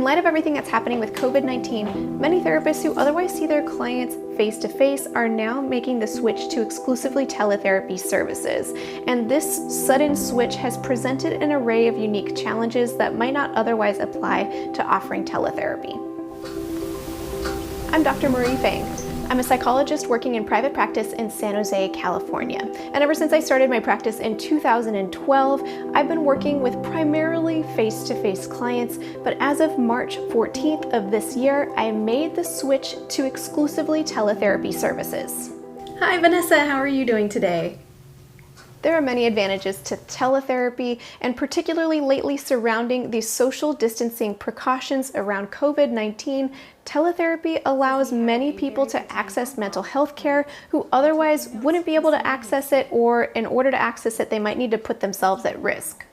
light of everything that's happening with COVID-19, many therapists who otherwise see their clients face-to-face are now making the switch to exclusively teletherapy services. And this sudden switch has presented an array of unique challenges that might not otherwise apply to offering teletherapy. I'm Dr. Marie Fang. I'm a psychologist working in private practice in San Jose, California. And ever since I started my practice in 2012, I've been working with primarily face-to-face clients, but as of March 14th of this year, I made the switch to exclusively teletherapy services. Hi Vanessa, how are you doing today? There are many advantages to teletherapy, and particularly lately surrounding the social distancing precautions around COVID-19, teletherapy allows many people to access mental health care who otherwise wouldn't be able to access it, or in order to access it, they might need to put themselves at risk.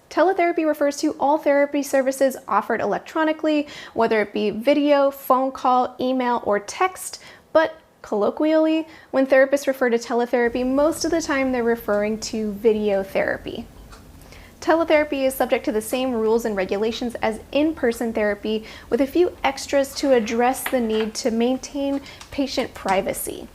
Teletherapy refers to all therapy services offered electronically, whether it be video, phone call, email, or text, but colloquially, when therapists refer to teletherapy, most of the time they're referring to video therapy. Teletherapy is subject to the same rules and regulations as in-person therapy, with a few extras to address the need to maintain patient privacy.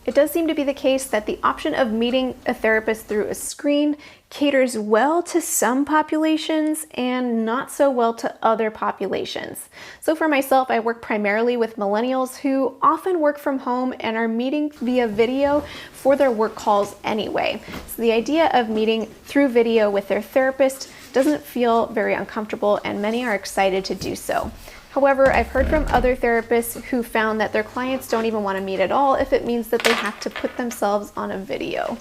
It does seem to be the case that the option of meeting a therapist through a screen caters well to some populations and not so well to other populations. So for myself, I work primarily with millennials who often work from home and are meeting via video for their work calls anyway. So the idea of meeting through video with their therapist doesn't feel very uncomfortable, and many are excited to do so. However, I've heard from other therapists who found that their clients don't even want to meet at all if it means that they have to put themselves on a video.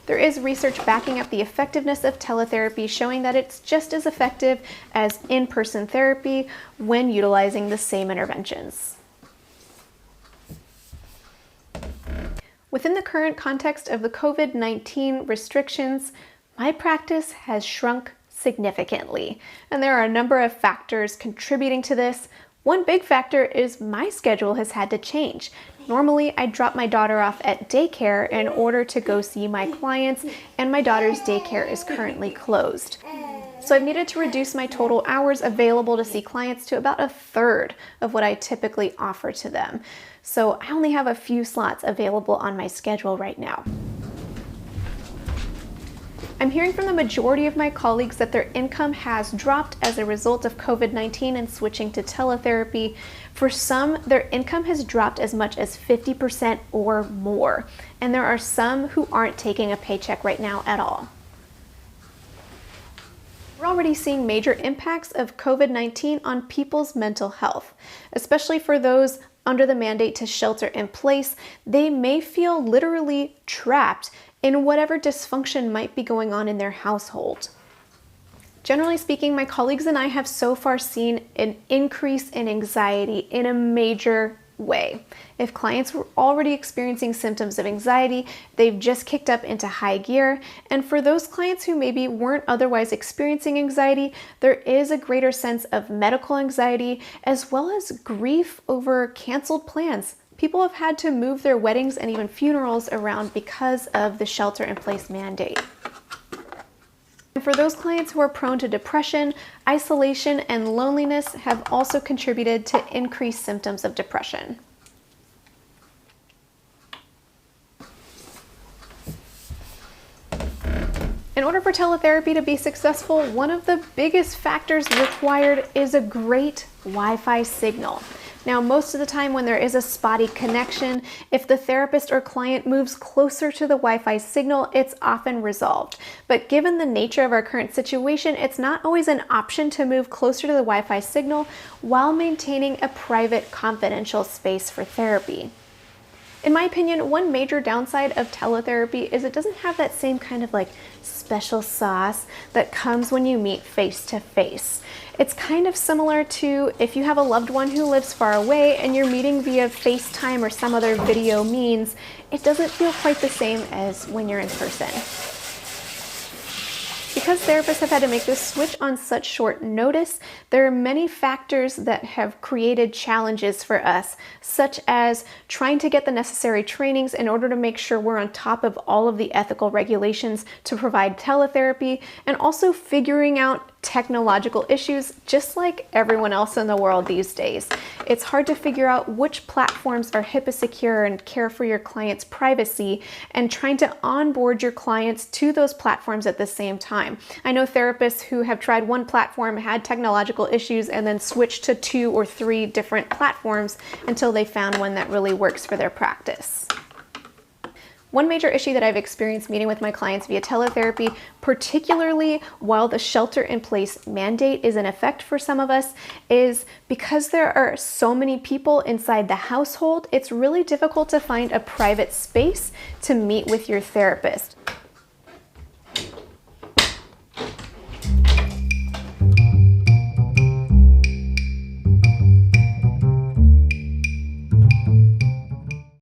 There is research backing up the effectiveness of teletherapy, showing that it's just as effective as in-person therapy when utilizing the same interventions. Within the current context of the COVID-19 restrictions, my practice has shrunk significantly, and there are a number of factors contributing to this. One big factor is my schedule has had to change. Normally, I drop my daughter off at daycare in order to go see my clients, and my daughter's daycare is currently closed. So I've needed to reduce my total hours available to see clients to about a third of what I typically offer to them. So I only have a few slots available on my schedule right now. I'm hearing from the majority of my colleagues that their income has dropped as a result of COVID-19 and switching to teletherapy. For some, their income has dropped as much as 50% or more, and there are some who aren't taking a paycheck right now at all. We're already seeing major impacts of COVID-19 on people's mental health, especially for those under the mandate to shelter in place. They may feel literally trapped in whatever dysfunction might be going on in their household. Generally speaking, my colleagues and I have so far seen an increase in anxiety in a major way. If clients were already experiencing symptoms of anxiety, they've just kicked up into high gear. And for those clients who maybe weren't otherwise experiencing anxiety, there is a greater sense of medical anxiety, as well as grief over canceled plans. People have had to move their weddings and even funerals around because of the shelter-in-place mandate. And for those clients who are prone to depression, isolation and loneliness have also contributed to increased symptoms of depression. In order for teletherapy to be successful, one of the biggest factors required is a great Wi-Fi signal. Now, most of the time when there is a spotty connection, if the therapist or client moves closer to the Wi-Fi signal, it's often resolved. But given the nature of our current situation, it's not always an option to move closer to the Wi-Fi signal while maintaining a private, confidential space for therapy. In my opinion, one major downside of teletherapy is it doesn't have that same kind of special sauce that comes when you meet face to face. It's kind of similar to if you have a loved one who lives far away and you're meeting via FaceTime or some other video means. It doesn't feel quite the same as when you're in person. because therapists have had to make this switch on such short notice, there are many factors that have created challenges for us, such as trying to get the necessary trainings in order to make sure we're on top of all of the ethical regulations to provide teletherapy, and also figuring out technological issues just like everyone else in the world these days. It's hard to figure out which platforms are HIPAA secure and care for your client's privacy, and trying to onboard your clients to those platforms at the same time. I know therapists who have tried one platform, had technological issues, and then switched to 2 or 3 different platforms until they found one that really works for their practice. One major issue that I've experienced meeting with my clients via teletherapy, particularly while the shelter-in-place mandate is in effect for some of us, is because there are so many people inside the household, it's really difficult to find a private space to meet with your therapist.